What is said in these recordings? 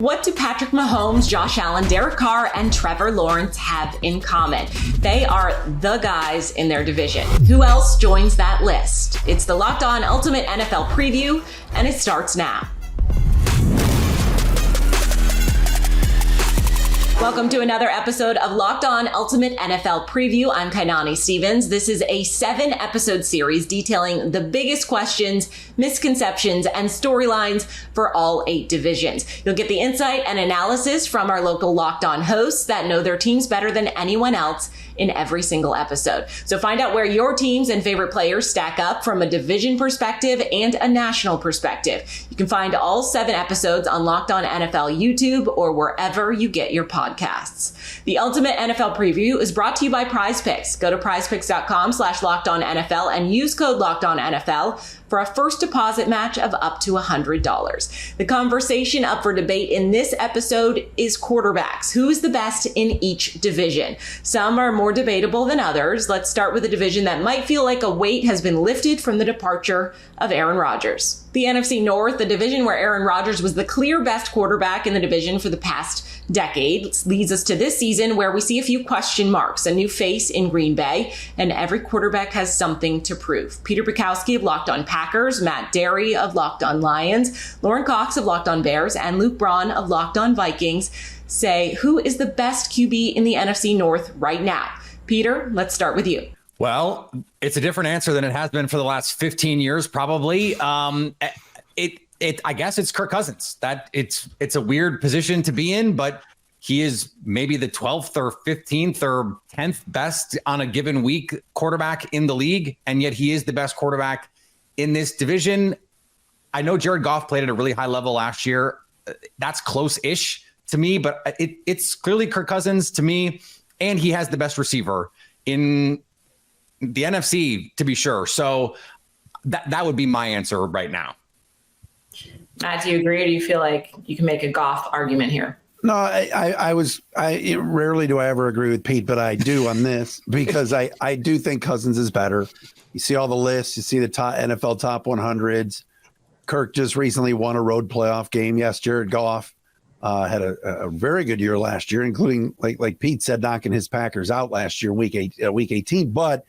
What do Patrick Mahomes, Josh Allen, Derek Carr, and Trevor Lawrence have in common? They are the guys in their division. Who else joins that list? It's the Locked On Ultimate NFL Preview, and it starts now. Welcome to another episode of Locked On Ultimate NFL Preview. I'm Kainani Stevens. This is a 7-episode series detailing the biggest questions, misconceptions, and storylines for all 8 divisions. You'll get the insight and analysis from our local Locked On hosts that know their teams better than anyone else in every single episode. So find out where your teams and favorite players stack up from a division perspective and a national perspective. You can find all 7 episodes on Locked On NFL YouTube or wherever you get your podcasts. The Ultimate NFL Preview is brought to you by Prize Picks. Go to prizepicks.com/LockedOnNFL and use code LockedOnNFL for a first deposit match of up to $100. The conversation up for debate in this episode is quarterbacks. Who is the best in each division? Some are more debatable than others. Let's start with a division that might feel like a weight has been lifted from the departure of Aaron Rodgers. The NFC North, the division where Aaron Rodgers was the clear best quarterback in the division for the past decade, leads us to this season where we see a few question marks, a new face in Green Bay, and every quarterback has something to prove. Peter Bukowski of Locked On Packers, Matt Derry of Locked On Lions, Lauren Cox of Locked On Bears, and Luke Braun of Locked On Vikings say, who is the best QB in the NFC North right now? Peter, let's start with you. Well, it's a different answer than it has been for the last 15 years, probably. I guess it's Kirk Cousins. That it's a weird position to be in, but he is maybe the 12th or 15th or 10th best on a given week quarterback in the league, and yet he is the best quarterback in this division. I know Jared Goff played at a really high level last year. That's close-ish to me, but it's clearly Kirk Cousins to me, and he has the best receiver in the NFC, to be sure. So that would be my answer right now. Matt, do you agree, or do you feel like you can make a Goff argument here? No, I rarely do I ever agree with Pete, but I do on this because I do think Cousins is better. You see all the lists, you see the top NFL top 100s. Kirk just recently won a road playoff game. Yes, Jared Goff had a very good year last year, including like Pete said, knocking his Packers out last year, week 18. But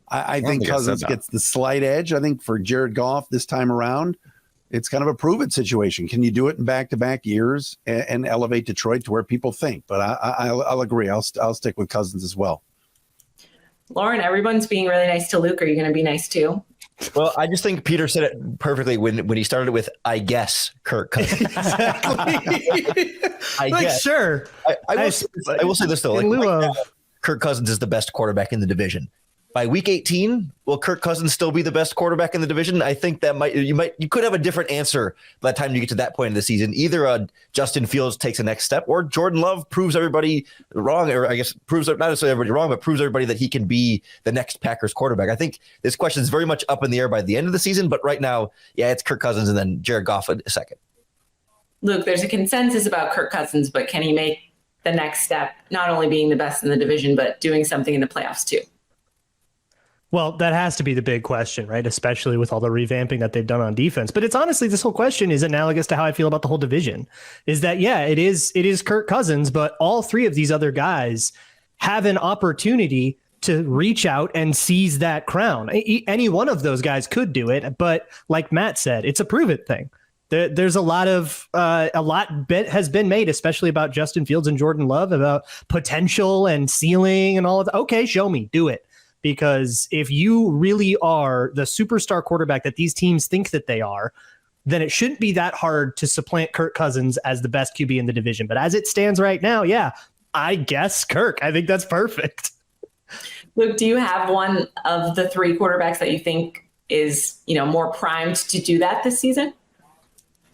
I think Cousins gets the slight edge. I think for Jared Goff this time around, it's kind of a prove it situation. Can you do it in back-to-back years and elevate Detroit to where people think? But I'll agree. I'll stick with Cousins as well. Lauren, everyone's being really nice to Luke. Are you going to be nice too? Well, I just think Peter said it perfectly when he started with, I guess, Kirk Cousins. Exactly. I guess. Sure. I will say this, though. Like, right now, Kirk Cousins is the best quarterback in the division. By week 18, will Kirk Cousins still be the best quarterback in the division? I think that you could have a different answer by the time you get to that point of the season. Either Justin Fields takes a next step, or Jordan Love proves everybody wrong, or I guess proves not necessarily everybody wrong, but proves everybody that he can be the next Packers quarterback. I think this question is very much up in the air by the end of the season, but right now, yeah, it's Kirk Cousins and then Jared Goff a second. Luke, there's a consensus about Kirk Cousins, but can he make the next step, not only being the best in the division, but doing something in the playoffs too? Well, that has to be the big question, right? Especially with all the revamping that they've done on defense. But it's honestly, this whole question is analogous to how I feel about the whole division. Is that, yeah, it is Kirk Cousins, but all 3 of these other guys have an opportunity to reach out and seize that crown. Any one of those guys could do it, but like Matt said, it's a prove it thing. There's a lot has been made, especially about Justin Fields and Jordan Love, about potential and ceiling and all of that. Okay, show me, do it. Because if you really are the superstar quarterback that these teams think that they are, then it shouldn't be that hard to supplant Kirk Cousins as the best QB in the division. But as it stands right now, yeah, I guess Kirk. I think that's perfect. Luke, do you have one of the 3 quarterbacks that you think is, more primed to do that this season?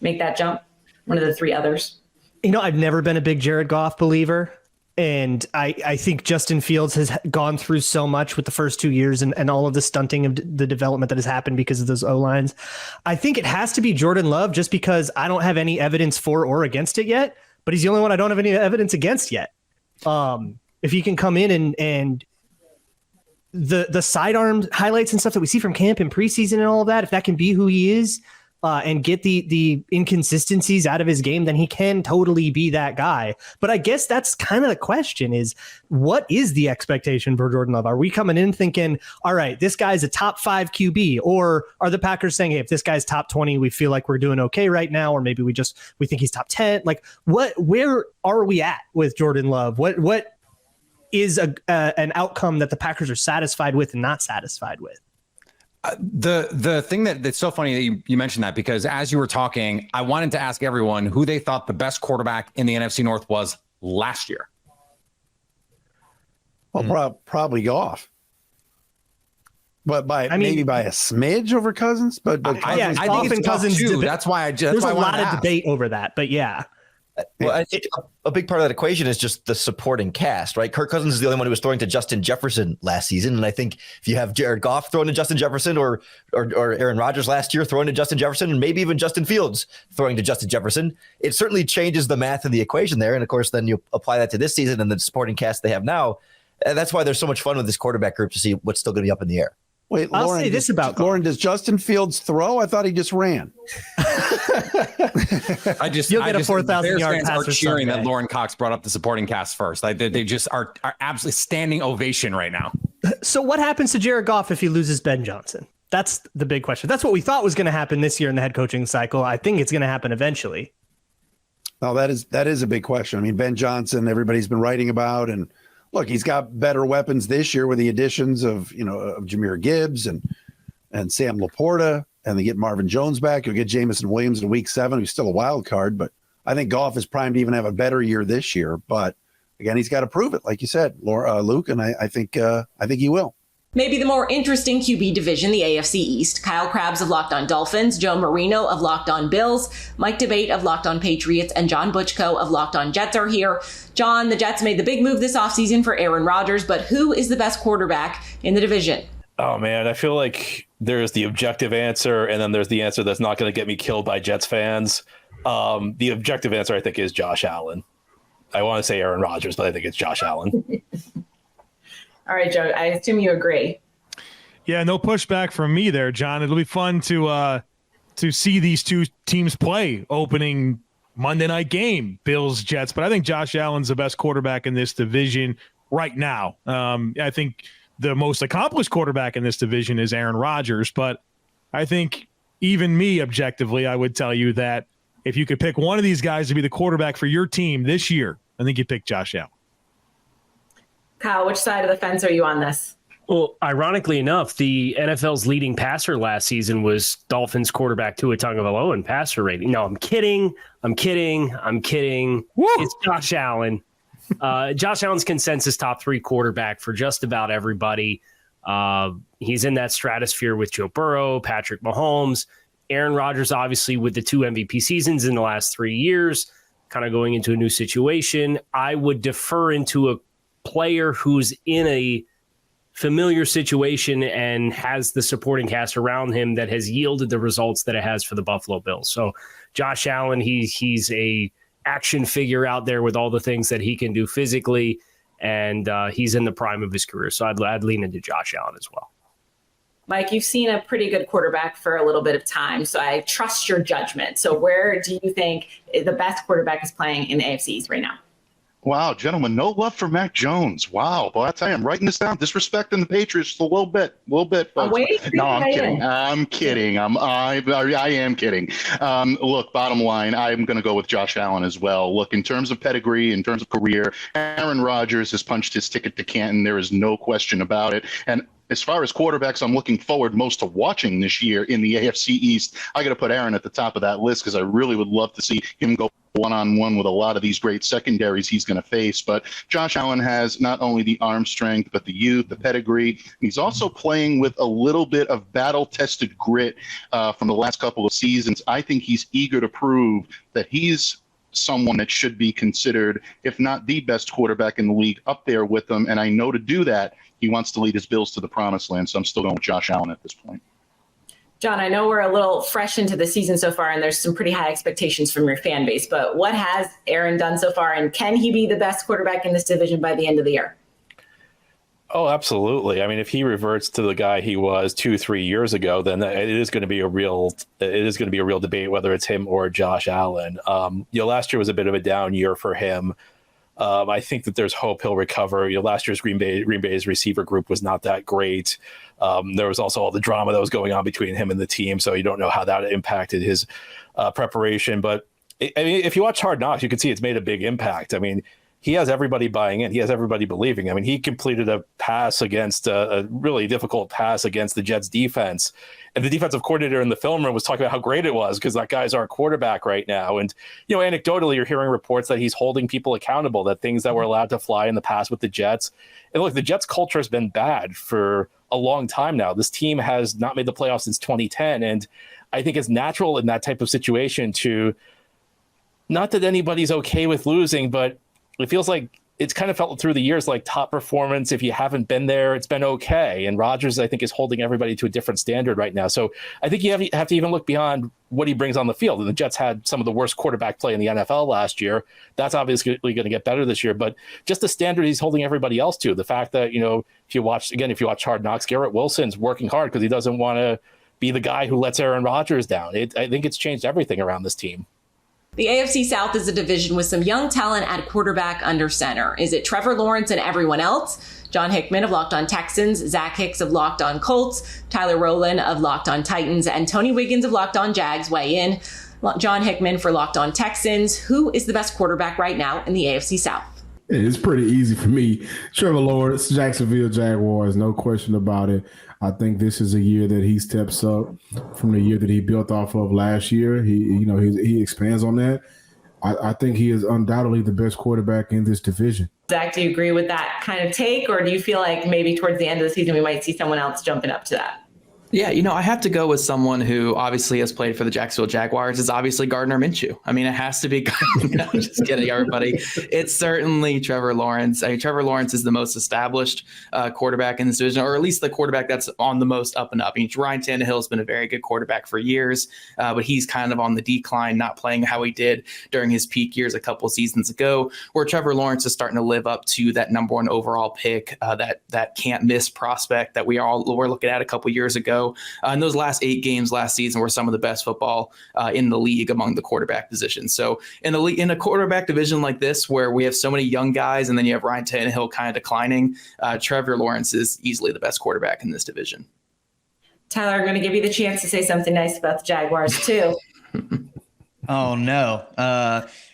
Make that jump? One of the 3 others? I've never been a big Jared Goff believer. And I think Justin Fields has gone through so much with the first 2 years and all of the stunting of the development that has happened because of those O-lines. I think it has to be Jordan Love just because I don't have any evidence for or against it yet, but he's the only one I don't have any evidence against yet. If he can come in and the sidearm highlights and stuff that we see from camp and preseason and all of that, if that can be who he is, and get the inconsistencies out of his game, then he can totally be that guy. But I guess that's kind of the question is, what is the expectation for Jordan Love? Are we coming in thinking, all right, this guy's a top 5 QB, or are the Packers saying, hey, if this guy's top 20, we feel like we're doing okay right now, or maybe we think he's top 10? Like, where are we at with Jordan Love? What is an outcome that the Packers are satisfied with and not satisfied with? The thing that's so funny that you mentioned that, because as you were talking, I wanted to ask everyone who they thought the best quarterback in the NFC North was last year. Well, probably Goff, but maybe by a smidge over Cousins. But Cousins, I think it's Cousins too. That's why there's a lot of debate over that. But yeah. Well, I think a big part of that equation is just the supporting cast, right? Kirk Cousins is the only one who was throwing to Justin Jefferson last season. And I think if you have Jared Goff throwing to Justin Jefferson or Aaron Rodgers last year throwing to Justin Jefferson, and maybe even Justin Fields throwing to Justin Jefferson, it certainly changes the math in the equation there. And of course, then you apply that to this season and the supporting cast they have now. And that's why there's so much fun with this quarterback group to see what's still going to be up in the air. Wait, I'll say this about Goff. Lauren, does Justin Fields throw? I thought he just ran. You'll get a 4,000-yard pass are cheering that Lauren Cox brought up the supporting cast first. Like they just are absolutely standing ovation right now. So what happens to Jared Goff if he loses Ben Johnson? That's the big question. That's what we thought was going to happen this year in the head coaching cycle. I think it's going to happen eventually. No, that is a big question. I mean, Ben Johnson, everybody's been writing about, and look, he's got better weapons this year with the additions of Jahmyr Gibbs and Sam Laporta, and they get Marvin Jones back. You'll get Jamison Williams in week 7, who's still a wild card, but I think Goff is primed to even have a better year this year. But again, he's got to prove it, like you said, Luke, and I think he will. Maybe the more interesting QB division, the AFC East. Kyle Krabs of Locked On Dolphins, Joe Marino of Locked On Bills, Mike DeBate of Locked On Patriots, and John Butchko of Locked On Jets are here. John, the Jets made the big move this offseason for Aaron Rodgers, but who is the best quarterback in the division? Oh, man, I feel like there's the objective answer, and then there's the answer that's not going to get me killed by Jets fans. The objective answer, I think, is Josh Allen. I want to say Aaron Rodgers, but I think it's Josh Allen. All right, Joe, I assume you agree. Yeah, no pushback from me there, John. It'll be fun to see these two teams play opening Monday night game, Bills, Jets. But I think Josh Allen's the best quarterback in this division right now. I think the most accomplished quarterback in this division is Aaron Rodgers. But I think even me, objectively, I would tell you that if you could pick one of these guys to be the quarterback for your team this year, I think you'd pick Josh Allen. Kyle, which side of the fence are you on this? Well, ironically enough, the NFL's leading passer last season was Dolphins quarterback Tua Tagovailoa in passer rating. No, I'm kidding. Woo! It's Josh Allen. Josh Allen's consensus top 3 quarterback for just about everybody. He's in that stratosphere with Joe Burrow, Patrick Mahomes, Aaron Rodgers, obviously with the 2 MVP seasons in the last 3 years, kind of going into a new situation. I would defer into a player who's in a familiar situation and has the supporting cast around him that has yielded the results that it has for the Buffalo Bills. So Josh Allen, he's a action figure out there with all the things that he can do physically, and he's in the prime of his career. So I'd lean into Josh Allen as well. Mike, you've seen a pretty good quarterback for a little bit of time, so I trust your judgment. So where do you think the best quarterback is playing in the AFC East right now? Wow, gentlemen, no love for Mac Jones. Wow, boy, I tell you, I'm writing this down, disrespecting the Patriots a little bit, folks. No, I'm kidding. I am kidding. Look, bottom line, I'm going to go with Josh Allen as well. Look, in terms of pedigree, in terms of career, Aaron Rodgers has punched his ticket to Canton. There is no question about it. And as far as quarterbacks I'm looking forward most to watching this year in the AFC East, I got to put Aaron at the top of that list because I really would love to see him go one-on-one with a lot of these great secondaries he's going to face. But Josh Allen has not only the arm strength, but the youth, the pedigree. He's also playing with a little bit of battle-tested grit from the last couple of seasons. I think he's eager to prove that he's someone that should be considered, if not the best quarterback in the league, up there with them. And I know to do that, he wants to lead his Bills to the promised land. So I'm still going with Josh Allen at this point. John, I know we're a little fresh into the season so far, and there's some pretty high expectations from your fan base, but what has Aaron done so far, and can he be the best quarterback in this division by the end of the year? Oh, absolutely. I mean, if he reverts to the guy he was 2-3 years ago, then it is going to be a real debate whether it's him or Josh Allen. Last year was a bit of a down year for him. I think that there's hope he'll recover. Last year's Green Bay's receiver group was not that great. There was also all the drama that was going on between him and the team, so you don't know how that impacted his preparation. But I mean, if you watch Hard Knocks, you can see it's made a big impact. I mean, he has everybody buying in. He has everybody believing. I mean, he completed a pass against a really difficult pass against the Jets defense. And the defensive coordinator in the film room was talking about how great it was because that guy's our quarterback right now. And, anecdotally, you're hearing reports that he's holding people accountable, that things that were allowed to fly in the past with the Jets. And look, the Jets culture has been bad for a long time now. This team has not made the playoffs since 2010. And I think it's natural in that type of situation to, not that anybody's okay with losing, but it feels like it's kind of felt through the years like top performance. If you haven't been there, it's been okay. And Rodgers, I think, is holding everybody to a different standard right now. So I think you have to even look beyond what he brings on the field. And the Jets had some of the worst quarterback play in the NFL last year. That's obviously going to get better this year. But just the standard he's holding everybody else to, the fact that, if you watch Hard Knocks, Garrett Wilson's working hard because he doesn't want to be the guy who lets Aaron Rodgers down. I think it's changed everything around this team. The AFC South is a division with some young talent at quarterback under center. Is it Trevor Lawrence and everyone else? John Hickman of Locked On Texans, Zach Hicks of Locked On Colts, Tyler Rowland of Locked On Titans, and Tony Wiggins of Locked On Jags weigh in. John Hickman for Locked On Texans. Who is the best quarterback right now in the AFC South? It's pretty easy for me. Trevor Lawrence, Jacksonville Jaguars, no question about it. I think this is a year that he steps up from the year that he built off of last year. He expands on that. I think he is undoubtedly the best quarterback in this division. Zach, do you agree with that kind of take, or do you feel like maybe towards the end of the season we might see someone else jumping up to that? Yeah, I have to go with someone who obviously has played for the Jacksonville Jaguars. It's obviously Gardner Minshew. I mean, it has to be. I'm just kidding, everybody. It's certainly Trevor Lawrence. I mean, Trevor Lawrence is the most established quarterback in this division, or at least the quarterback that's on the most up and up. I mean, Ryan Tannehill has been a very good quarterback for years, but he's kind of on the decline, not playing how he did during his peak years a couple seasons ago, where Trevor Lawrence is starting to live up to that number one overall pick, that can't miss prospect that we were looking at a couple years ago. And those last 8 games last season were some of the best football in the league among the quarterback positions. So in a quarterback division like this, where we have so many young guys and then you have Ryan Tannehill kind of declining, Trevor Lawrence is easily the best quarterback in this division. Tyler, I'm going to give you the chance to say something nice about the Jaguars too. Oh no!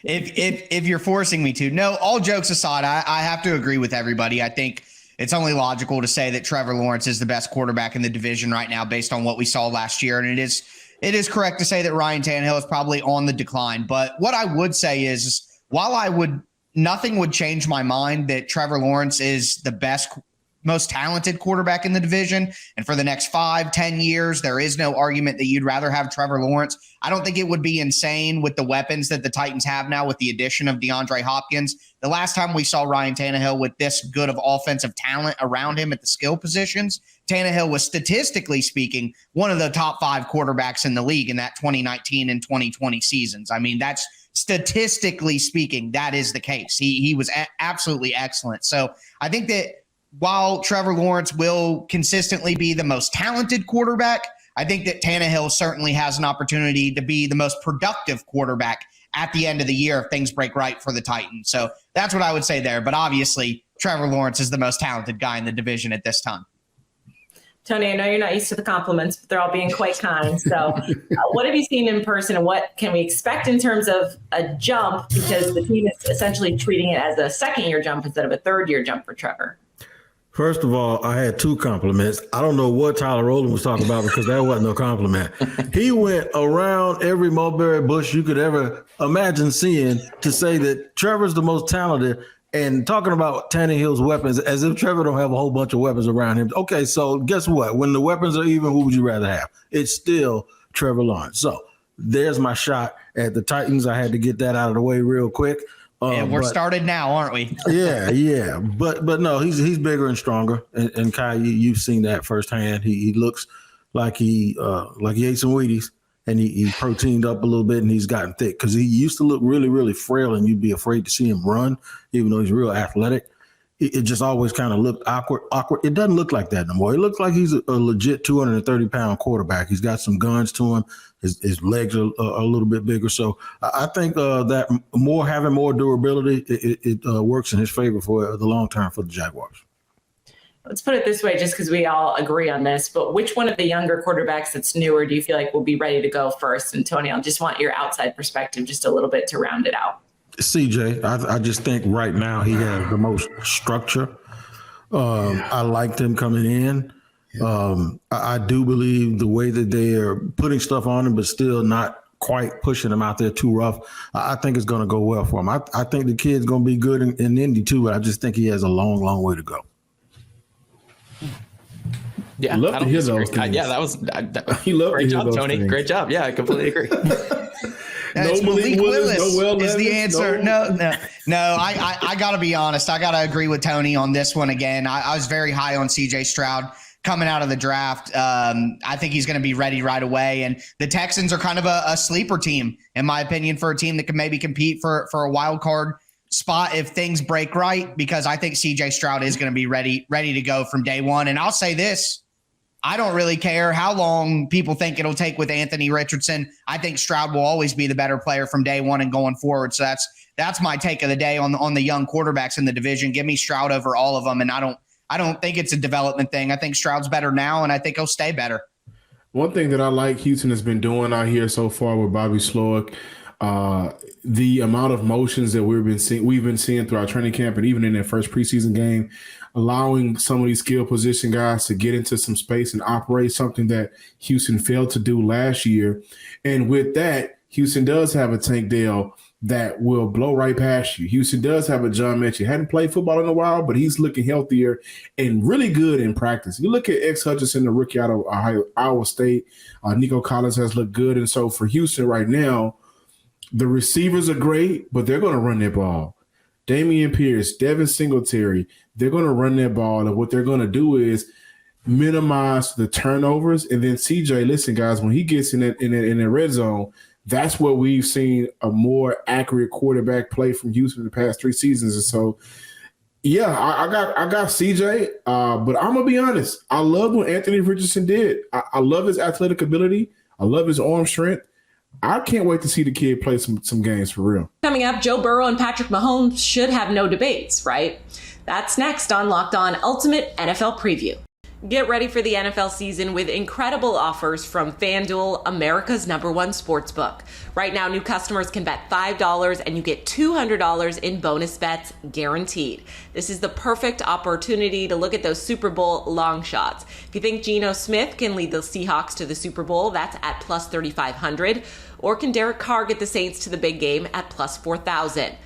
If you're forcing me to, no. All jokes aside, I have to agree with everybody. I think it's only logical to say that Trevor Lawrence is the best quarterback in the division right now based on what we saw last year. And it is correct to say that Ryan Tannehill is probably on the decline. But what I would say is while nothing would change my mind that Trevor Lawrence is the best, most talented quarterback in the division. And for the next 5-10 years, there is no argument that you'd rather have Trevor Lawrence. I don't think it would be insane with the weapons that the Titans have now with the addition of DeAndre Hopkins. The last time we saw Ryan Tannehill with this good of offensive talent around him at the skill positions, Tannehill was statistically speaking one of the top 5 quarterbacks in the league in that 2019 and 2020 seasons. I mean, that's statistically speaking, that is the case. He was absolutely excellent. So I think that while Trevor Lawrence will consistently be the most talented quarterback, I think that Tannehill certainly has an opportunity to be the most productive quarterback at the end of the year if things break right for the Titans. So that's what I would say there. But obviously, Trevor Lawrence is the most talented guy in the division at this time. Tony, I know you're not used to the compliments, but they're all being quite kind. So what have you seen in person, and what can we expect in terms of a jump? Because the team is essentially treating it as a second-year jump instead of a third-year jump for Trevor. First of all, I had 2 compliments. I don't know what Tyler Rowland was talking about because that wasn't no compliment. He went around every mulberry bush you could ever imagine seeing to say that Trevor's the most talented and talking about Tannehill's weapons as if Trevor don't have a whole bunch of weapons around him. Okay, so guess what? When the weapons are even, who would you rather have? It's still Trevor Lawrence. So there's my shot at the Titans. I had to get that out of the way real quick. And we're started now, aren't we? Yeah. But no, he's bigger and stronger. And Kai, you've seen that firsthand. He looks like he ate some Wheaties and he proteined up a little bit and he's gotten thick because he used to look really, really frail and you'd be afraid to see him run, even though he's real athletic. it just always kind of looked awkward. It doesn't look like that no more. It looks like he's a legit 230-pound quarterback. He's got some guns to him. His legs are a little bit bigger. So I think that having more durability, it works in his favor for the long term for the Jaguars. Let's put it this way, just because we all agree on this, but which one of the younger quarterbacks that's newer do you feel like will be ready to go first? And Tony, I just want your outside perspective just a little bit to round it out. CJ, I just think right now he has the most structure. I liked him coming in. I do believe the way that they are putting stuff on him, but still not quite pushing him out there too rough. I think it's going to go well for him. I think the kid's going to be good in Indy too, but I just think he has a long, long way to go. Yeah, love to hear those things. Yeah, that was he loved great to hear job, those Tony. things. Great job. Yeah, I completely agree. It's Malik Willis is the answer. No. No. I got to be honest. I got to agree with Tony on this one again. I was very high on CJ Stroud coming out of the draft. I think he's going to be ready right away. And the Texans are kind of a sleeper team, in my opinion, for a team that can maybe compete for a wild card spot if things break right, because I think CJ Stroud is going to be ready to go from day one. And I'll say this. I don't really care how long people think it'll take with Anthony Richardson. I think Stroud will always be the better player from day one and going forward. So that's my take of the day on the young quarterbacks in the division. Give me Stroud over all of them. And I don't think it's a development thing. I think Stroud's better now, and I think he'll stay better. One thing that I like Houston has been doing out here so far with Bobby Slowick, the amount of motions that we've been seeing through our training camp and even in their first preseason game, allowing some of these skill position guys to get into some space and operate, something that Houston failed to do last year. And with that, Houston does have a Tank Dell that will blow right past you. Houston does have a John Mechie. Hadn't played football in a while, but he's looking healthier and really good in practice. You look at X Hutchinson, the rookie out of Iowa State. Nico Collins has looked good. And so for Houston right now, the receivers are great, but they're going to run their ball. Dameon Pierce, Devin Singletary, they're going to run their ball. And what they're going to do is minimize the turnovers. And then CJ, listen, guys, when he gets in the red zone, that's what we've seen a more accurate quarterback play from Houston in the past 3 seasons. And so, yeah, I got CJ, but I'm going to be honest. I love what Anthony Richardson did. I love his athletic ability. I love his arm strength. I can't wait to see the kid play some games for real. Coming up, Joe Burrow and Patrick Mahomes should have no debates, right? That's next on Locked On Ultimate NFL Preview. Get ready for the NFL season with incredible offers from FanDuel, America's #1 sportsbook. Right now, new customers can bet $5 and you get $200 in bonus bets guaranteed. This is the perfect opportunity to look at those Super Bowl long shots. If you think Geno Smith can lead the Seahawks to the Super Bowl, that's at plus 3,500. Or can Derek Carr get the Saints to the big game at plus 4,000?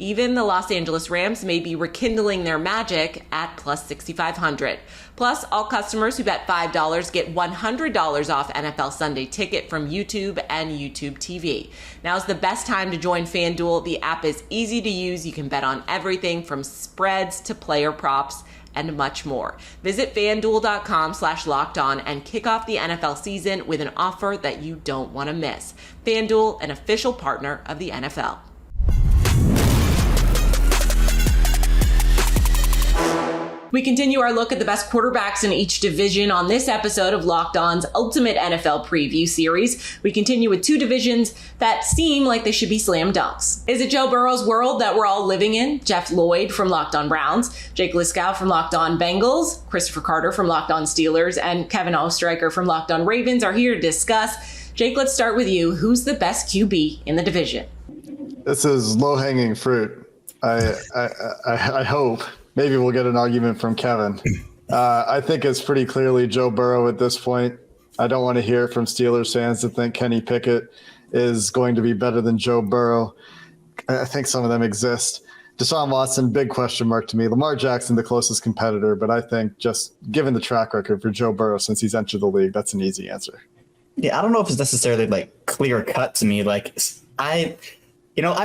Even the Los Angeles Rams may be rekindling their magic at plus 6,500. Plus, all customers who bet $5 get $100 off NFL Sunday Ticket from YouTube and YouTube TV. Now's the best time to join FanDuel. The app is easy to use. You can bet on everything from spreads to player props and much more. Visit FanDuel.com/lockedon and kick off the NFL season with an offer that you don't want to miss. FanDuel, an official partner of the NFL. We continue our look at the best quarterbacks in each division on this episode of Locked On's Ultimate NFL Preview series. We continue with 2 divisions that seem like they should be slam dunks. Is it Joe Burrow's world that we're all living in? Jeff Lloyd from Locked On Browns, Jake Liskow from Locked On Bengals, Christopher Carter from Locked On Steelers, and Kevin Ostreicher from Locked On Ravens are here to discuss. Jake, let's start with you. Who's the best QB in the division? This is low-hanging fruit. I hope. Maybe we'll get an argument from Kevin. I think it's pretty clearly Joe Burrow at this point. I don't want to hear from Steelers fans that think Kenny Pickett is going to be better than Joe Burrow. I think some of them exist. Deshaun Watson, big question mark to me. Lamar Jackson, the closest competitor, but I think just given the track record for Joe Burrow since he's entered the league, that's an easy answer. Yeah, I don't know if it's necessarily like clear cut to me. Like I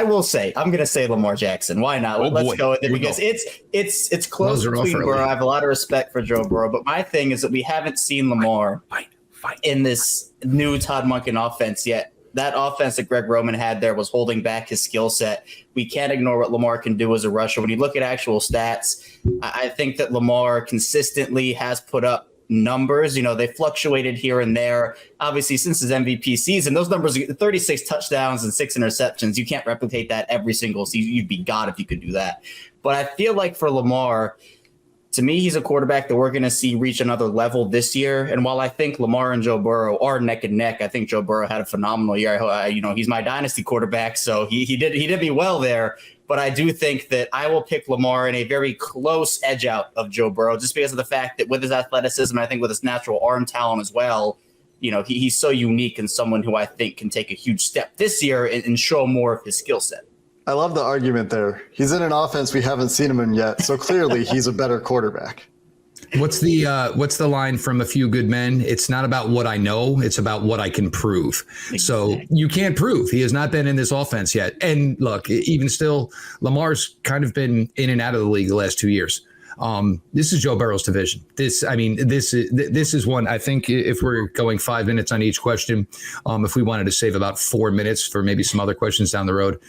will say, I'm going to say Lamar Jackson. Why not? Let's go with it because it's close between Burrow. I have a lot of respect for Joe Burrow, but my thing is that we haven't seen Lamar in this new Todd Monken offense yet that offense that Greg Roman had there was holding back his skill set. We can't ignore what Lamar can do as a rusher. When you look at actual stats, I think that Lamar consistently has put up numbers. They fluctuated here and there. Obviously, since his MVP season, those numbers, 36 touchdowns and 6 interceptions, you can't replicate that every single season. You'd be God if you could do that. But I feel like for Lamar, to me, he's a quarterback that we're going to see reach another level this year. And while I think Lamar and Joe Burrow are neck and neck, I think Joe Burrow had a phenomenal year. He's my dynasty quarterback, so he did me well there. But I do think that I will pick Lamar in a very close edge out of Joe Burrow, just because of the fact that with his athleticism, I think with his natural arm talent as well, he's so unique and someone who I think can take a huge step this year and show more of his skill set. I love the argument there. He's in an offense we haven't seen him in yet, so clearly he's a better quarterback. What's the line from A Few Good Men? It's not about what I know, it's about what I can prove. Exactly. So you can't prove. He has not been in this offense yet. And look, even still, Lamar's kind of been in and out of the league the last 2 years. This is Joe Burrow's division. This is one, I think, if we're going 5 minutes on each question, if we wanted to save about 4 minutes for maybe some other questions down the road.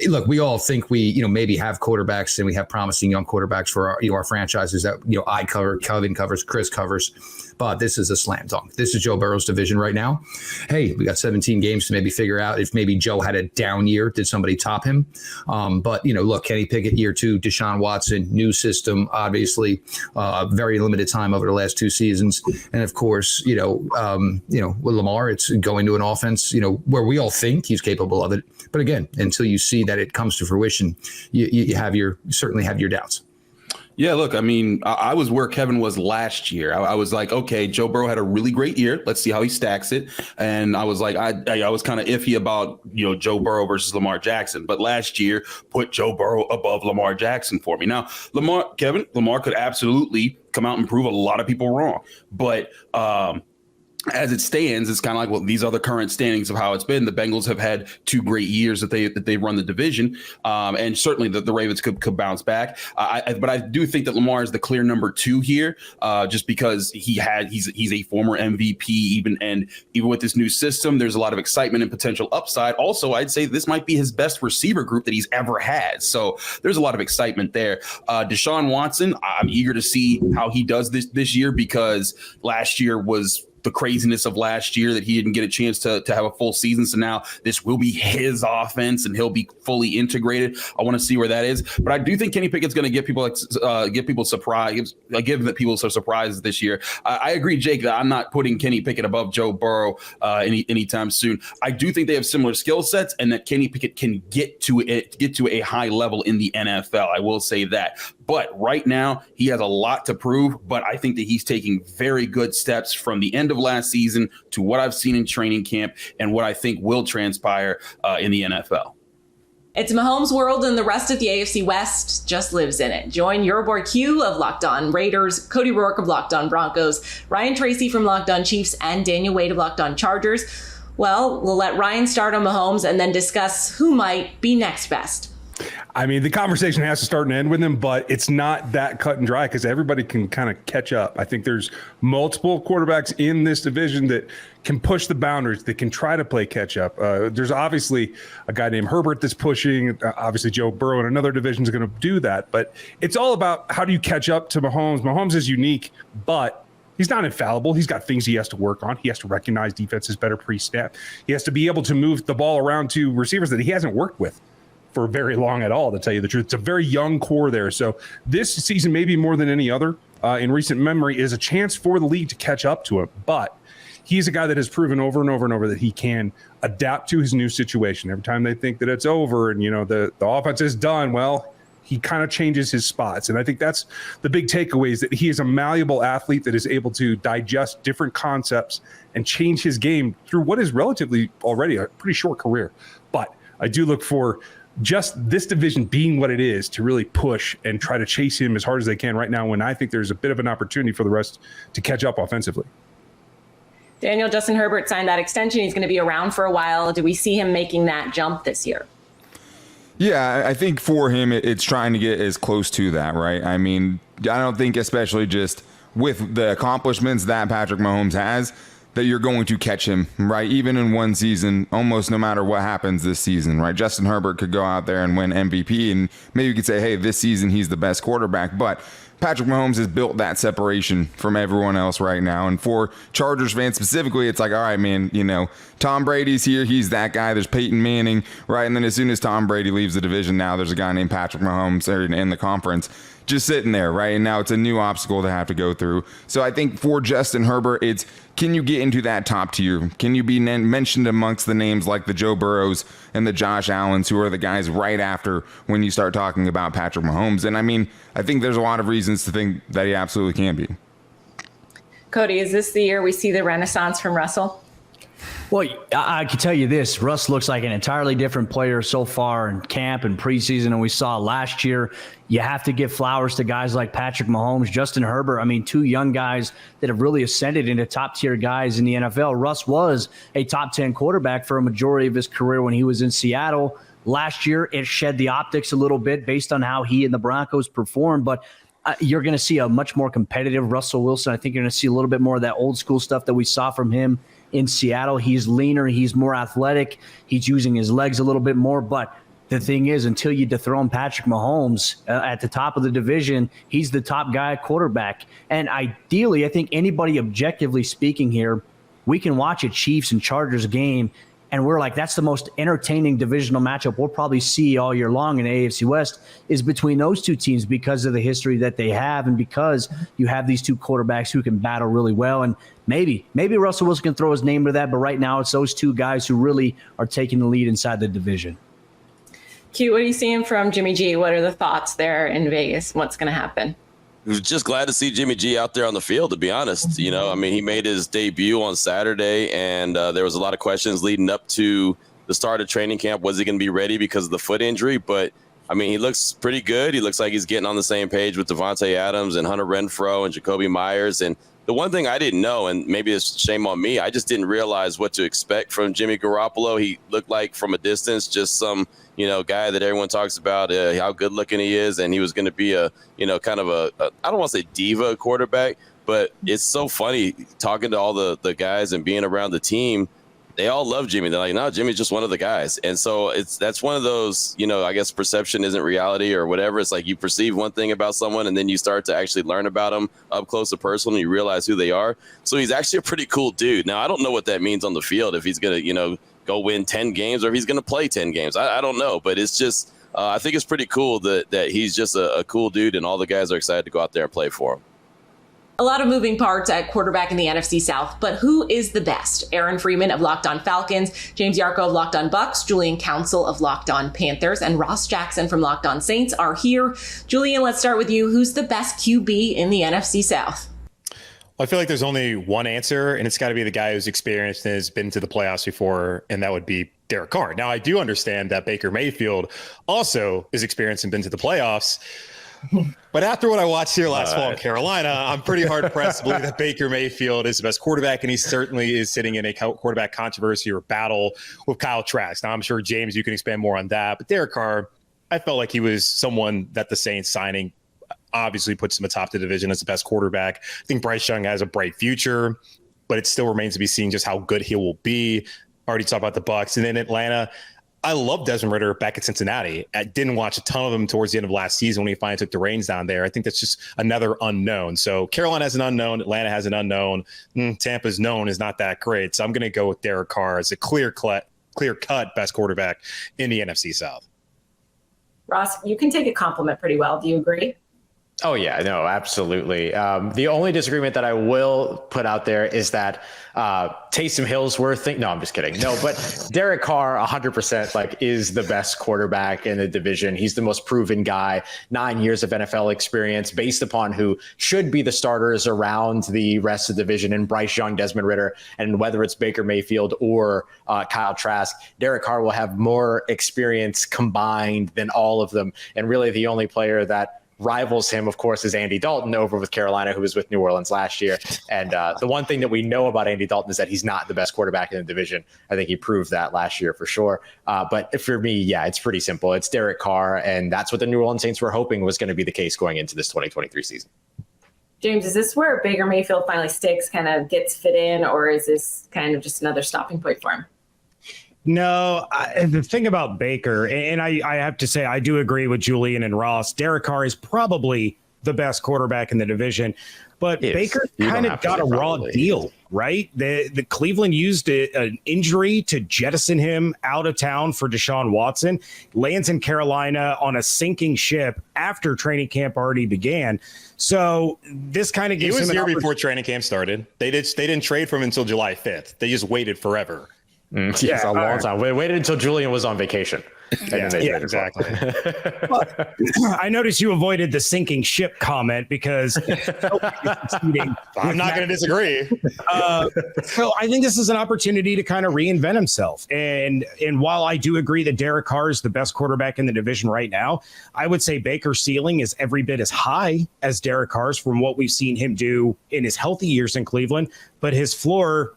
Look, we all think we, maybe have quarterbacks and we have promising young quarterbacks for our franchises that, I cover, Calvin covers, Chris covers, but this is a slam dunk. This is Joe Burrow's division right now. Hey, we got 17 games to maybe figure out if maybe Joe had a down year. Did somebody top him? But, look, Kenny Pickett year 2, Deshaun Watson, new system, obviously, very limited time over the last 2 seasons. And of course, with Lamar, it's going to an offense, where we all think he's capable of it. But again, until you see that it comes to fruition, you certainly have your doubts. Yeah, look, I was where Kevin was last year. I was like, okay, Joe Burrow had a really great year. Let's see how he stacks it. And I was like, I was kind of iffy about, Joe Burrow versus Lamar Jackson. But last year, put Joe Burrow above Lamar Jackson for me. Now, Lamar could absolutely come out and prove a lot of people wrong. But as it stands, it's kind of like, well, these are the current standings of how it's been. The Bengals have had 2 great years that they run the division, and certainly the Ravens could bounce back. But I do think that Lamar is the clear number 2 here, just because he's a former MVP, even with this new system, there's a lot of excitement and potential upside. Also, I'd say this might be his best receiver group that he's ever had. So there's a lot of excitement there. Deshaun Watson, I'm eager to see how he does this year, because last year was the craziness of last year that he didn't get a chance to have a full season. So now this will be his offense and he'll be fully integrated. I want to see where that is. But I do think Kenny Pickett's going to get people surprised, given that people are so surprised this year. I agree, Jake, that I'm not putting Kenny Pickett above Joe Burrow anytime soon. I do think they have similar skill sets and that Kenny Pickett can get to a high level in the NFL. I will say that. But right now, he has a lot to prove, but I think that he's taking very good steps from the end of last season to what I've seen in training camp and what I think will transpire in the NFL. It's Mahomes' world, and the rest of the AFC West just lives in it. Join your boy Q of Locked On Raiders, Cody Rourke of Locked On Broncos, Ryan Tracy from Locked On Chiefs, and Daniel Wade of Locked On Chargers. Well, we'll let Ryan start on Mahomes and then discuss who might be next best. The conversation has to start and end with him, but it's not that cut and dry because everybody can kind of catch up. I think there's multiple quarterbacks in this division that can push the boundaries, that can try to play catch up. There's obviously a guy named Herbert that's pushing. Obviously, Joe Burrow in another division is going to do that. But it's all about how do you catch up to Mahomes. Mahomes is unique, but he's not infallible. He's got things he has to work on. He has to recognize defenses better pre-snap. He has to be able to move the ball around to receivers that he hasn't worked with for very long at all, to tell you the truth. It's a very young core there. So this season, maybe more than any other in recent memory, is a chance for the league to catch up to him. But he's a guy that has proven over and over and over that he can adapt to his new situation. Every time they think that it's over and, the offense is done, well, he kind of changes his spots. And I think that's the big takeaway, is that he is a malleable athlete that is able to digest different concepts and change his game through what is relatively already a pretty short career. But I do look for just this division being what it is to really push and try to chase him as hard as they can right now, when I think there's a bit of an opportunity for the rest to catch up offensively. Daniel, Justin Herbert signed that extension. He's going to be around for a while. Do we see him making that jump this year? Yeah, I think for him, it's trying to get as close to that, right? I don't think, especially just with the accomplishments that Patrick Mahomes has, that you're going to catch him, right? Even in one season, almost no matter what happens this season, right? Justin Herbert could go out there and win MVP, and maybe you could say, hey, this season he's the best quarterback, but Patrick Mahomes has built that separation from everyone else right now. And for Chargers fans specifically, it's like, all right, man, Tom Brady's here. He's that guy. There's Peyton Manning, right? And then as soon as Tom Brady leaves the division, now there's a guy named Patrick Mahomes in the conference just sitting there, right? And now it's a new obstacle to have to go through. So I think for Justin Herbert, it's, can you get into that top tier? Can you be mentioned amongst the names like the Joe Burrows and the Josh Allens, who are the guys right after when you start talking about Patrick Mahomes? And I mean, I think there's a lot of reasons to think that he absolutely can be. Cody, is this the year we see the renaissance from Russell? Well, I can tell you this, Russ looks like an entirely different player so far in camp and preseason than we saw last year. You have to give flowers to guys like Patrick Mahomes, Justin Herbert. I mean, two young guys that have really ascended into top tier guys in the NFL. Russ was a top 10 quarterback for a majority of his career when he was in Seattle. Last year, it shed the optics a little bit based on how he and the Broncos performed, but you're going to see a much more competitive Russell Wilson. I think you're going to see a little bit more of that old school stuff that we saw from him in Seattle. He's leaner. He's more athletic. He's using his legs a little bit more. But the thing is, until you dethrone Patrick Mahomes at the top of the division, he's the top guy at quarterback. And ideally, I think anybody objectively speaking here, we can watch a Chiefs and Chargers game, and we're like, that's the most entertaining divisional matchup we'll probably see all year long in the AFC West is between those two teams because of the history that they have and because you have these two quarterbacks who can battle really well. And maybe Russell Wilson can throw his name to that, but right now it's those two guys who really are taking the lead inside the division. Q, what are you seeing from Jimmy G? What are the thoughts there in Vegas? What's going to happen? Just glad to see Jimmy G out there on the field, to be honest. I mean, he made his debut on Saturday, and there was a lot of questions leading up to the start of training camp. Was he going to be ready because of the foot injury? But, I mean, he looks pretty good. He looks like he's getting on the same page with Devontae Adams and Hunter Renfrow and Jacoby Myers. And the one thing I didn't know, and maybe it's shame on me, I just didn't realize what to expect from Jimmy Garoppolo. He looked like from a distance just some guy that everyone talks about how good looking he is, and he was going to be a kind of a I don't want to say diva quarterback, but it's so funny talking to all the guys and being around the team. They all love Jimmy. They're like, no, Jimmy's just one of the guys. And so that's one of those, I guess perception isn't reality or whatever. It's like you perceive one thing about someone and then you start to actually learn about them up close and personal and you realize who they are. So he's actually a pretty cool dude. Now, I don't know what that means on the field, if he's going to, go win 10 games or if he's going to play 10 games. I don't know, but it's just, I think it's pretty cool that he's just a cool dude and all the guys are excited to go out there and play for him. A lot of moving parts at quarterback in the NFC South, but who is the best? Aaron Freeman of Locked On Falcons, James Yarko of Locked On Bucks, Julian Council of Locked On Panthers, and Ross Jackson from Locked On Saints are here. Julian, let's start with you. Who's the best QB in the NFC South? Well, I feel like there's only one answer, and it's got to be the guy who's experienced and has been to the playoffs before, and that would be Derek Carr. Now, I do understand that Baker Mayfield also is experienced and been to the playoffs. But after what I watched here last fall in Carolina, I'm pretty hard-pressed to believe that Baker Mayfield is the best quarterback, and he certainly is sitting in a quarterback controversy or battle with Kyle Trask. Now, I'm sure, James, you can expand more on that. But Derek Carr, I felt like he was someone that the Saints signing obviously puts him atop the division as the best quarterback. I think Bryce Young has a bright future, but it still remains to be seen just how good he will be. Already talked about the Bucs. And then Atlanta, I love Desmond Ridder back at Cincinnati. I didn't watch a ton of him towards the end of last season when he finally took the reins down there. I think that's just another unknown. So Carolina has an unknown. Atlanta has an unknown. Tampa's known is not that great. So I'm going to go with Derek Carr as a clear-cut best quarterback in the NFC South. Ross, you can take a compliment pretty well. Do you agree? Oh, yeah, no, absolutely. The only disagreement that I will put out there is that Taysom Hill's worth no, I'm just kidding. No, but Derek Carr 100% is the best quarterback in the division. He's the most proven guy, 9 years of NFL experience based upon who should be the starters around the rest of the division in Bryce Young, Desmond Ridder, and whether it's Baker Mayfield or Kyle Trask, Derek Carr will have more experience combined than all of them. And really the only player that rivals him, of course, is Andy Dalton over with Carolina, who was with New Orleans last year. And the one thing that we know about Andy Dalton is that he's not the best quarterback in the division. I think he proved that last year for sure. But for me, yeah, it's pretty simple. It's Derek Carr, and that's what the New Orleans Saints were hoping was going to be the case going into this 2023 season. James, is this where Baker Mayfield finally sticks, kind of gets fit in, or is this kind of just another stopping point for him? No, the thing about Baker, and I have to say, I do agree with Julian and Ross. Derek Carr is probably the best quarterback in the division, but Baker kind of got a raw deal, right? The Cleveland used an injury to jettison him out of town for Deshaun Watson, lands in Carolina on a sinking ship after training camp already began. So this kind of gives him he was here before training camp started. They didn't trade for him until July 5th. They just waited forever. Yeah, a long time. We waited until Julian was on vacation. Yeah, exactly. I noticed you avoided the sinking ship comment because I'm not going to disagree. So I think this is an opportunity to kind of reinvent himself. And while I do agree that Derek Carr is the best quarterback in the division right now, I would say Baker's ceiling is every bit as high as Derek Carr's from what we've seen him do in his healthy years in Cleveland, but his floor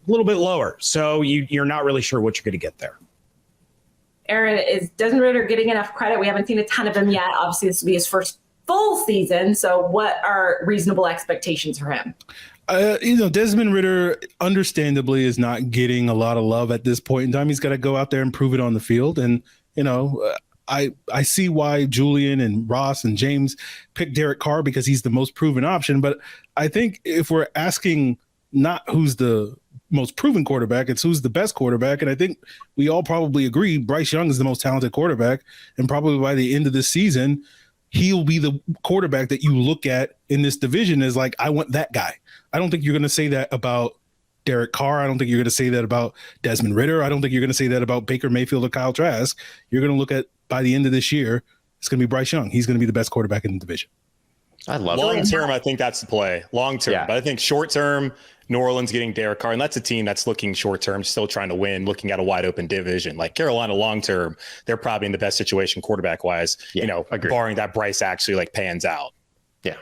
a little bit lower. So you're not really sure what you're going to get there. Aaron, is Desmond Ridder getting enough credit? We haven't seen a ton of him yet. Obviously, this will be his first full season. So what are reasonable expectations for him? Desmond Ridder, understandably, is not getting a lot of love at this point in time. He's got to go out there and prove it on the field. And, I see why Julian and Ross and James picked Derek Carr because he's the most proven option. But I think if we're asking not who's the most proven quarterback, it's who's the best quarterback. And I think we all probably agree Bryce Young is the most talented quarterback. And probably by the end of this season, he'll be the quarterback that you look at in this division as like, I want that guy. I don't think you're going to say that about Derek Carr. I don't think you're going to say that about Desmond Ridder. I don't think you're going to say that about Baker Mayfield or Kyle Trask. You're going to look at, by the end of this year, it's going to be Bryce Young. He's going to be the best quarterback in the division. I love long term. I think that's the play. Long term, but I think short term, New Orleans getting Derek Carr, and that's a team that's looking short term, still trying to win, looking at a wide open division. Like Carolina, long term, they're probably in the best situation quarterback wise. Barring that Bryce actually like pans out. Yeah,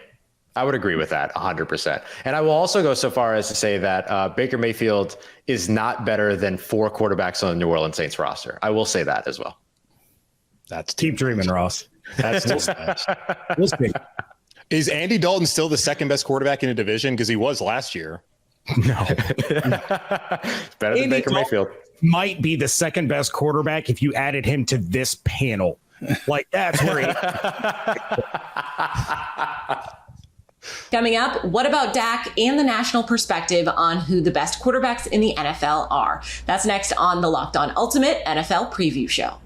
I would agree with that 100%. And I will also go so far as to say that Baker Mayfield is not better than 4 quarterbacks on the New Orleans Saints roster. I will say that as well. That's keep dreaming, Ross. That's just we'll see. Is Andy Dalton still the second best quarterback in the division? Because he was last year. No. Better than Baker Mayfield. Might be the second best quarterback if you added him to this panel. Like that's where he. Coming up, what about Dak and the national perspective on who the best quarterbacks in the NFL are? That's next on the Locked On Ultimate NFL Preview Show.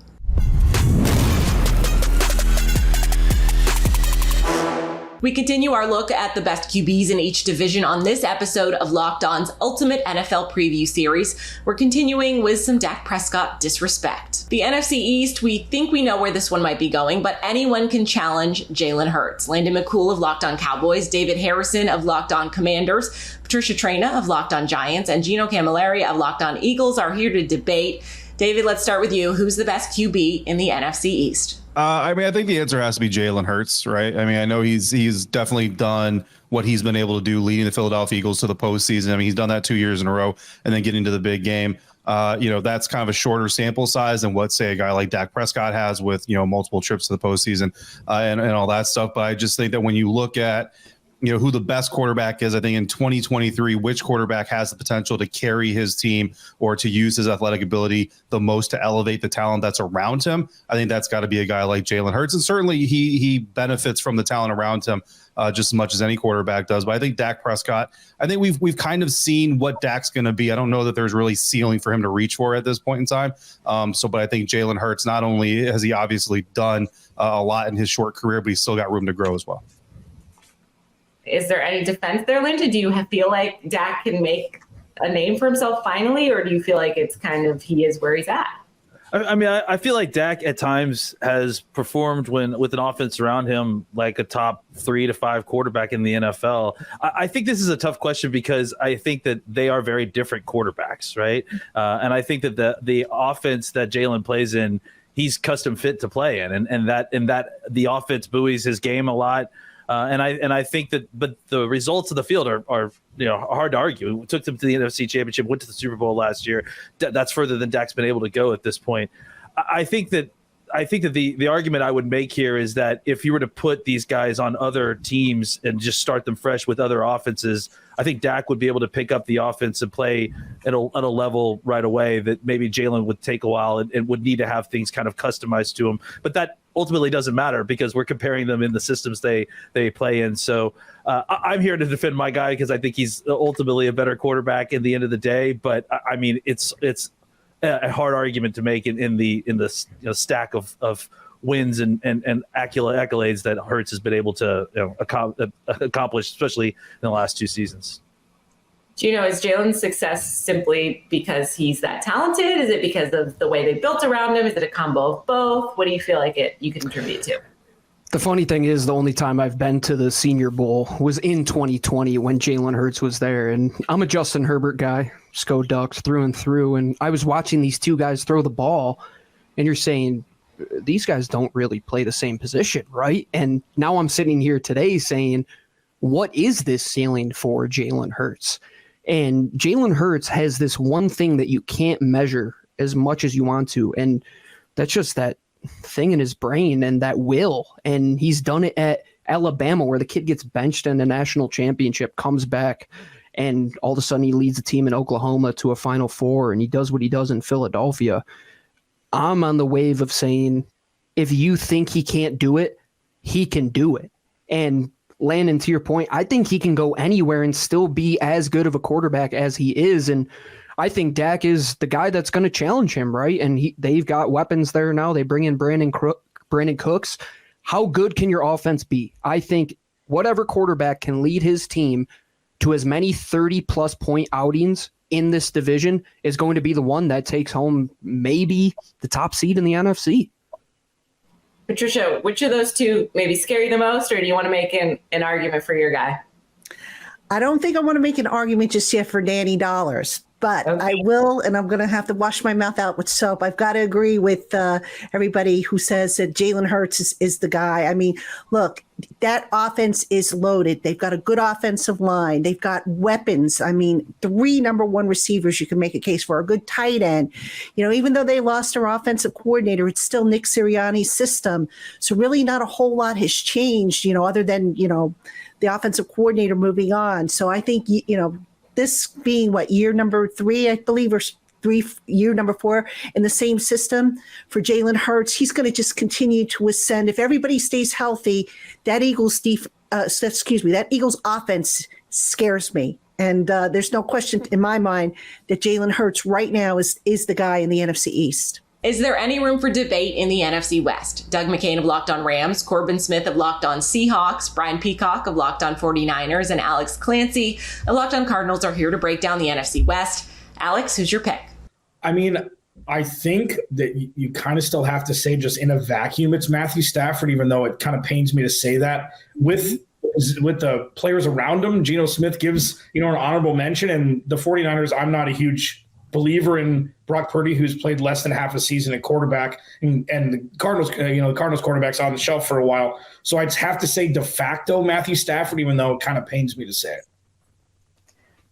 We continue our look at the best QBs in each division on this episode of Locked On's Ultimate NFL Preview Series. We're continuing with some Dak Prescott disrespect. The NFC East, we think we know where this one might be going, but anyone can challenge Jalen Hurts. Landon McCool of Locked On Cowboys, David Harrison of Locked On Commanders, Patricia Traina of Locked On Giants, and Gino Camilleri of Locked On Eagles are here to debate. David, let's start with you. Who's the best QB in the NFC East? I think the answer has to be Jalen Hurts, right? I mean, I know he's definitely done what he's been able to do leading the Philadelphia Eagles to the postseason. I mean, he's done that 2 years in a row and then getting to the big game. That's kind of a shorter sample size than what, say, a guy like Dak Prescott has with, multiple trips to the postseason and all that stuff. But I just think that when you look at, who the best quarterback is, I think in 2023, which quarterback has the potential to carry his team or to use his athletic ability the most to elevate the talent that's around him, I think that's got to be a guy like Jalen Hurts. And certainly he benefits from the talent around him just as much as any quarterback does. But I think Dak Prescott, I think we've kind of seen what Dak's going to be. I don't know that there's really ceiling for him to reach for at this point in time. But I think Jalen Hurts, not only has he obviously done a lot in his short career, but he's still got room to grow as well. Is there any defense there, Linda? Do you feel like Dak can make a name for himself finally, or do you feel like it's kind of he is where he's at? I feel like Dak at times has performed with an offense around him like a top 3 to 5 quarterback in the NFL. I think this is a tough question because I think that they are very different quarterbacks, right? And I think that the offense that Jalen plays in, he's custom fit to play in, and that the offense buoys his game a lot. And I think that, but the results of the field are hard to argue. We took them to the NFC Championship, went to the Super Bowl last year. That's further than Dak's been able to go at this point. I think that I think that the argument I would make here is that if you were to put these guys on other teams and just start them fresh with other offenses, I think Dak would be able to pick up the offense and play at a level right away that maybe Jalen would take a while and would need to have things kind of customized to him. But that ultimately doesn't matter because we're comparing them in the systems they play in. So I'm here to defend my guy because I think he's ultimately a better quarterback in the end of the day. But I mean, it's a hard argument to make in the stack of wins and accolades that Hurts has been able to accomplish, especially in the last 2 seasons. Gino, is Jalen's success simply because he's that talented? Is it because of the way they built around him? Is it a combo of both? What do you feel like you can contribute to? The funny thing is the only time I've been to the Senior Bowl was in 2020 when Jalen Hurts was there. And I'm a Justin Herbert guy, Sco Ducks through and through. And I was watching these two guys throw the ball, and you're saying, these guys don't really play the same position, right? And now I'm sitting here today saying, what is this ceiling for Jalen Hurts? And Jalen Hurts has this one thing that you can't measure as much as you want to. And that's just that thing in his brain and that will. And he's done it at Alabama where the kid gets benched in the national championship, comes back, and all of a sudden he leads a team in Oklahoma to a Final Four, and he does what he does in Philadelphia. I'm on the wave of saying, if you think he can't do it, he can do it. And Landon, to your point, I think he can go anywhere and still be as good of a quarterback as he is. And I think Dak is the guy that's going to challenge him, right? And they've got weapons there now. They bring in Brandon Cooks. How good can your offense be? I think whatever quarterback can lead his team to as many 30-plus point outings in this division is going to be the one that takes home maybe the top seed in the NFC. Patricia, which of those two maybe scare you the most, or do you want to make an argument for your guy? I don't think I want to make an argument just yet for Danny Dollars, but okay. I will, and I'm going to have to wash my mouth out with soap. I've got to agree with everybody who says that Jalen Hurts is the guy. I mean, look, that offense is loaded. They've got a good offensive line. They've got weapons. I mean, 3 number 1 receivers you can make a case for, a good tight end. You know, even though they lost their offensive coordinator, it's still Nick Sirianni's system. So really not a whole lot has changed, other than, the offensive coordinator moving on. So I think, this being year number 3, I believe, or year number 4 in the same system for Jalen Hurts, he's going to just continue to ascend. If everybody stays healthy, that Eagles offense scares me. And there's no question in my mind that Jalen Hurts right now is the guy in the NFC East. Is there any room for debate in the NFC West? Doug McCain of Locked On Rams, Corbin Smith of Locked On Seahawks, Brian Peacock of Locked On 49ers, and Alex Clancy of Locked On Cardinals are here to break down the NFC West. Alex, who's your pick? I mean, I think that you kind of still have to say just in a vacuum, it's Matthew Stafford, even though it kind of pains me to say that. With the players around him, Geno Smith gives, an honorable mention, and the 49ers, I'm not a huge believer in Brock Purdy, who's played less than half a season at quarterback, and the Cardinals, the Cardinals quarterback's on the shelf for a while. So I'd have to say de facto Matthew Stafford, even though it kind of pains me to say it.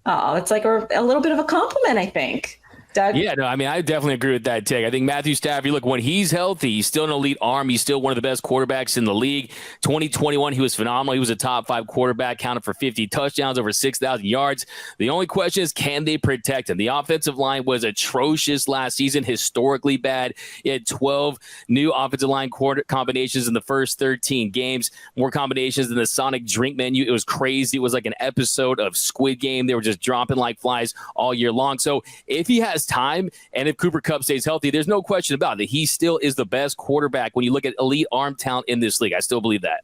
Oh, it's like a little bit of a compliment, I think. Doug? Yeah, no, I mean, I definitely agree with that take. I think Matthew Stafford, look, when he's healthy, he's still an elite arm. He's still one of the best quarterbacks in the league. 2021, he was phenomenal. He was a top 5 quarterback, counted for 50 touchdowns, over 6,000 yards. The only question is, can they protect him? The offensive line was atrocious last season, historically bad. He had 12 new offensive line combinations in the first 13 games, more combinations than the Sonic drink menu. It was crazy. It was like an episode of Squid Game. They were just dropping like flies all year long. So if he has time and if Cooper Kupp stays healthy, there's no question about it. He still is the best quarterback when you look at elite arm talent in this league. I still believe that.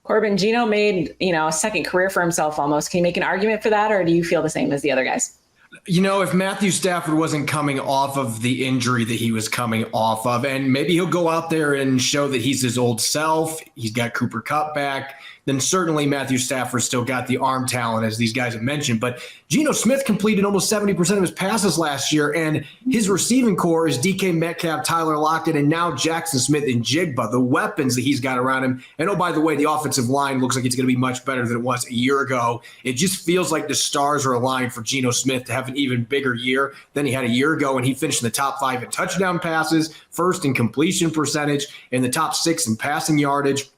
Corbin, Geno made, a second career for himself almost. Can you make an argument for that, or do you feel the same as the other guys? If Matthew Stafford wasn't coming off of the injury that he was coming off of, and maybe he'll go out there and show that he's his old self, he's got Cooper Kupp back, then certainly Matthew Stafford still got the arm talent, as these guys have mentioned. But Geno Smith completed almost 70% of his passes last year, and his receiving core is DK Metcalf, Tyler Lockett, and now Jackson Smith and Jigba, the weapons that he's got around him. And oh, by the way, the offensive line looks like it's going to be much better than it was a year ago. It just feels like the stars are aligned for Geno Smith to have have an even bigger year than he had a year ago, and he finished in the top 5 in touchdown passes, first in completion percentage, in the top 6 in passing yardage.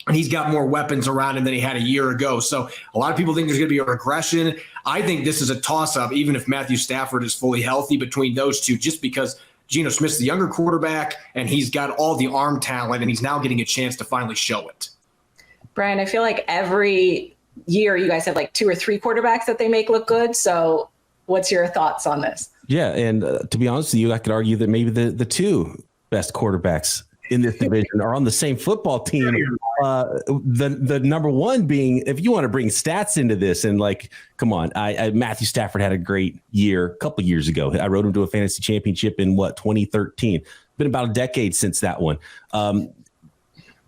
And he's got more weapons around him than he had a year ago. So a lot of people think there's going to be a regression. I think this is a toss-up, even if Matthew Stafford is fully healthy, between those two, just because Geno Smith's the younger quarterback, and he's got all the arm talent, and he's now getting a chance to finally show it. Brian, I feel like every year you guys have like 2 or 3 quarterbacks that they make look good. So what's your thoughts on this? Yeah, and to be honest with you, I could argue that maybe the 2 best quarterbacks in this division are on the same football team. The number one being, if you want to bring stats into this, and like, come on, Matthew Stafford had a great year a couple years ago. I rode him to a fantasy championship in 2013. Been about a decade since that one.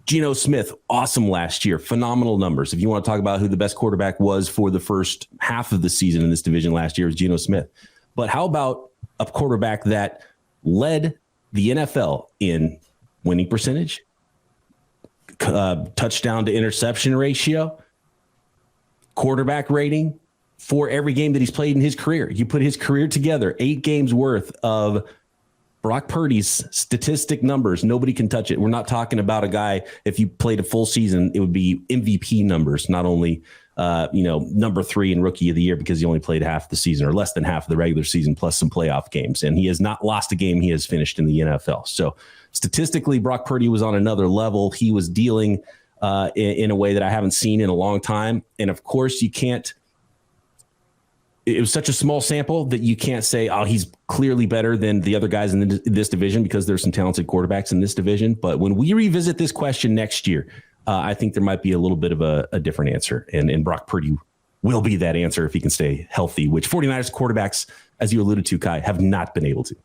Geno Smith, awesome last year, phenomenal numbers. If you want to talk about who the best quarterback was for the first half of the season in this division last year, was Geno Smith. But how about a quarterback that led the NFL in winning percentage, touchdown to interception ratio, quarterback rating for every game that he's played in his career? You put his career together, 8 games worth of Brock Purdy's statistic numbers. Nobody can touch it. We're not talking about a guy, if you played a full season, it would be MVP numbers, not only number 3 in rookie of the year because he only played half the season or less than half of the regular season plus some playoff games. And he has not lost a game he has finished in the NFL. So statistically, Brock Purdy was on another level. He was dealing in a way that I haven't seen in a long time. And of course, you can't. It was such a small sample that you can't say, oh, he's clearly better than the other guys in this division because there's some talented quarterbacks in this division. But when we revisit this question next year, I think there might be a little bit of a different answer. And Brock Purdy will be that answer if he can stay healthy, which 49ers quarterbacks, as you alluded to, Kai, have not been able to.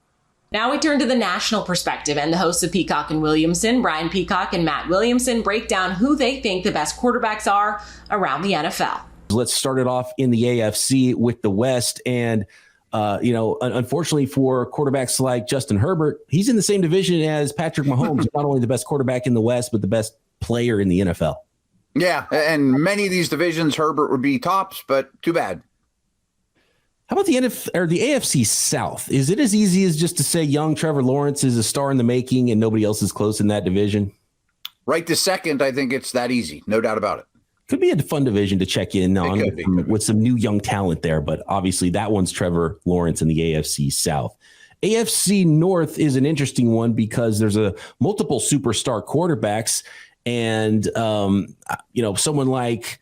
Now we turn to the national perspective, and the hosts of Peacock and Williamson, Brian Peacock and Matt Williamson, break down who they think the best quarterbacks are around the NFL. Let's start it off in the AFC with the West. And, unfortunately for quarterbacks like Justin Herbert, he's in the same division as Patrick Mahomes, not only the best quarterback in the West, but the best player in the NFL. Yeah, and many of these divisions, Herbert would be tops, but too bad. How about the AFC South? Is it as easy as just to say young Trevor Lawrence is a star in the making and nobody else is close in that division? Right this second, I think it's that easy. No doubt about it. Could be a fun division to check in on with some new young talent there, but obviously that one's Trevor Lawrence in the AFC South. AFC North is an interesting one because there's multiple superstar quarterbacks, and someone like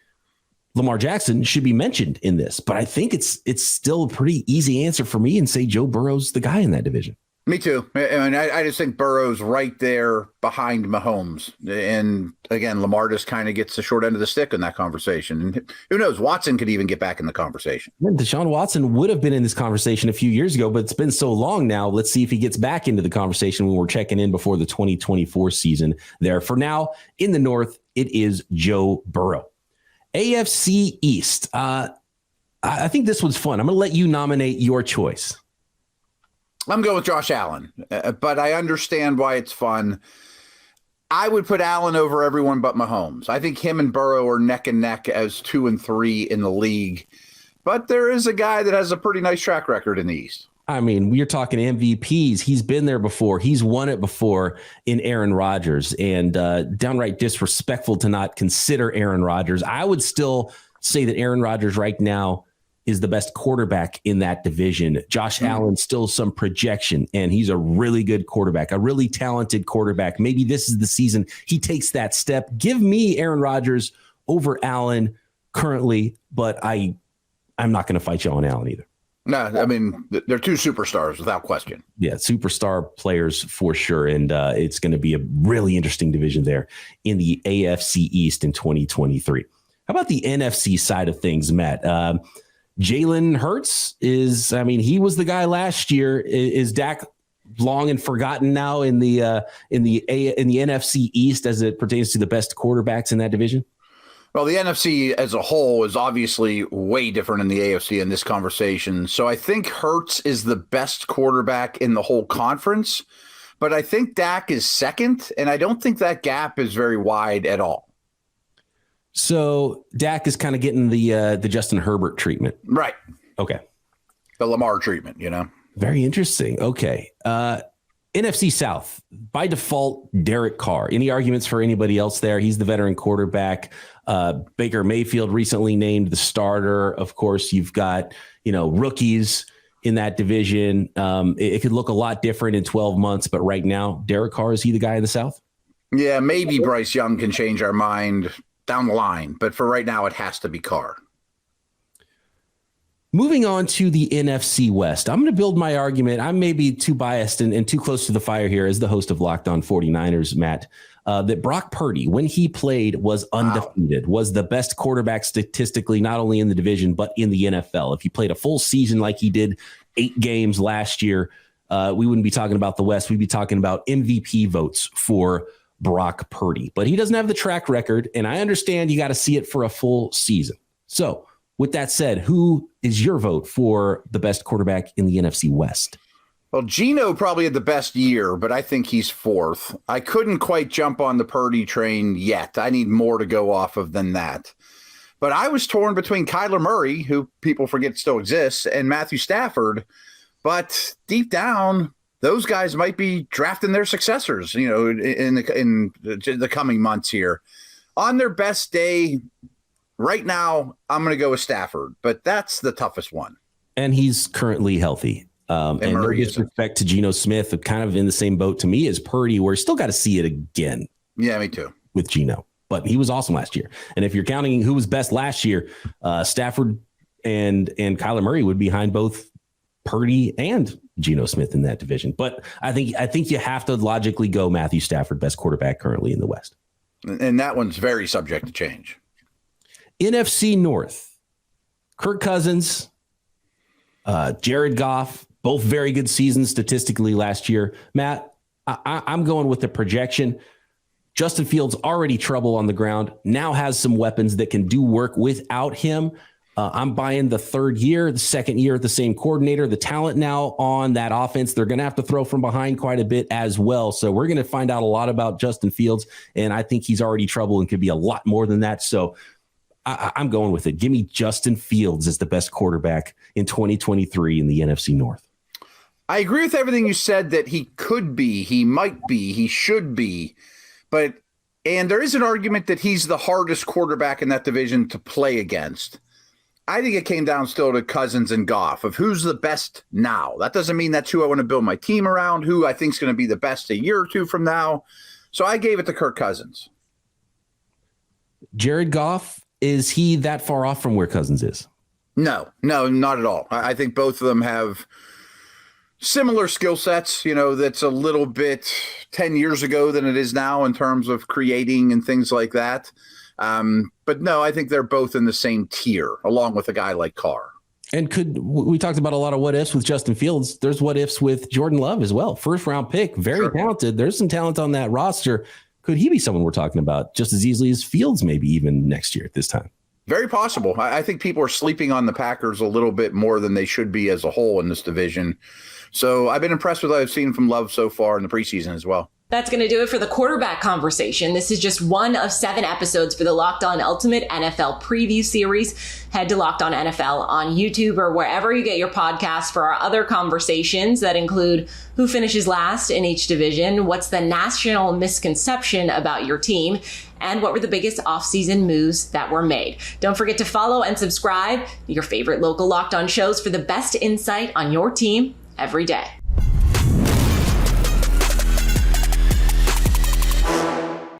Lamar Jackson should be mentioned in this. But I think it's still a pretty easy answer for me and say Joe Burrow's the guy in that division. Me too. I mean, I just think Burrow's right there behind Mahomes. And again, Lamar just kind of gets the short end of the stick in that conversation. And who knows? Watson could even get back in the conversation. Deshaun Watson would have been in this conversation a few years ago, but it's been so long now. Let's see if he gets back into the conversation when we're checking in before the 2024 season there. For now, in the North, it is Joe Burrow. AFC East. I think this one's fun. I'm going to let you nominate your choice. I'm going with Josh Allen, but I understand why it's fun. I would put Allen over everyone but Mahomes. I think him and Burrow are neck and neck as 2 and 3 in the league. But there is a guy that has a pretty nice track record in the East. I mean, we're talking MVPs. He's been there before. He's won it before in Aaron Rodgers, and downright disrespectful to not consider Aaron Rodgers. I would still say that Aaron Rodgers right now is the best quarterback in that division. Josh Allen, still some projection, and he's a really good quarterback, a really talented quarterback. Maybe this is the season he takes that step. Give me Aaron Rodgers over Allen currently, but I'm not going to fight you on Allen either. No, I mean, they're 2 superstars without question. Yeah, superstar players for sure, and it's going to be a really interesting division there in the AFC East in 2023. How about the NFC side of things, Matt? Jalen Hurts he was the guy last year. Is Dak long and forgotten now in the NFC East as it pertains to the best quarterbacks in that division? Well, the NFC as a whole is obviously way different in the AFC in this conversation. So I think Hurts is the best quarterback in the whole conference, but I think Dak is second, and I don't think that gap is very wide at all. So Dak is kind of getting the Justin Herbert treatment. Right. Okay. The Lamar treatment, Very interesting. Okay. NFC South, by default, Derek Carr. Any arguments for anybody else there? He's the veteran quarterback. Baker Mayfield recently named the starter. Of course, you've got, rookies in that division. It could look a lot different in 12 months, but right now, Derek Carr, is he the guy in the South? Yeah, maybe Bryce Young can change our mind down the line, but for right now, it has to be Carr. Moving on to the NFC West, I'm going to build my argument. I'm maybe too biased and too close to the fire here as the host of Locked On 49ers, Matt, that Brock Purdy, when he played, was undefeated, was the best quarterback statistically, not only in the division, but in the NFL. If he played a full season like he did 8 games last year, we wouldn't be talking about the West. We'd be talking about MVP votes for Brock Purdy. But he doesn't have the track record, and I understand you got to see it for a full season. So with that said, who is your vote for the best quarterback in the NFC West? Well, Geno probably had the best year, but I think he's 4th. I couldn't quite jump on the Purdy train yet. I need more to go off of than that. But I was torn between Kyler Murray, who people forget still exists, and Matthew Stafford. But deep down, those guys might be drafting their successors, in the coming months here. On their best day, right now, I'm going to go with Stafford, but that's the toughest one. And he's currently healthy. And no disrespect to Geno Smith, kind of in the same boat to me as Purdy, where still got to see it again. Yeah, me too. With Geno, but he was awesome last year. And if you're counting who was best last year, Stafford and Kyler Murray would be behind both Purdy and Geno Smith in that division. But I think you have to logically go Matthew Stafford, best quarterback currently in the West. And that one's very subject to change. NFC North, Kirk Cousins, Jared Goff, both very good seasons statistically last year. Matt, I'm going with the projection. Justin Fields already trouble on the ground, now has some weapons that can do work without him. I'm buying the 3rd year, the 2nd year at the same coordinator, the talent now on that offense. They're going to have to throw from behind quite a bit as well. So we're going to find out a lot about Justin Fields, and I think he's already trouble and could be a lot more than that. So I'm going with it. Give me Justin Fields as the best quarterback in 2023 in the NFC North. I agree with everything you said that he could be, he might be, he should be, and there is an argument that he's the hardest quarterback in that division to play against. I think it came down still to Cousins and Goff of who's the best now. That doesn't mean that's who I want to build my team around, who I think is going to be the best a year or two from now. So I gave it to Kirk Cousins. Jared Goff, is he that far off from where Cousins is? No, not at all. I think both of them have similar skill sets, that's a little bit 10 years ago than it is now in terms of creating and things like that. But no, I think they're both in the same tier, along with a guy like Carr. And we talked about a lot of what ifs with Justin Fields. There's what ifs with Jordan Love as well. 1st round pick, very talented. There's some talent on that roster. Could he be someone we're talking about just as easily as Fields, maybe even next year at this time? Very possible. I think people are sleeping on the Packers a little bit more than they should be as a whole in this division. So I've been impressed with what I've seen from Love so far in the preseason as well. That's going to do it for the quarterback conversation. This is just one of 7 episodes for the Locked On Ultimate NFL Preview Series. Head to Locked On NFL on YouTube or wherever you get your podcasts for our other conversations that include who finishes last in each division, what's the national misconception about your team, and what were the biggest offseason moves that were made. Don't forget to follow and subscribe to your favorite local Locked On shows for the best insight on your team every day.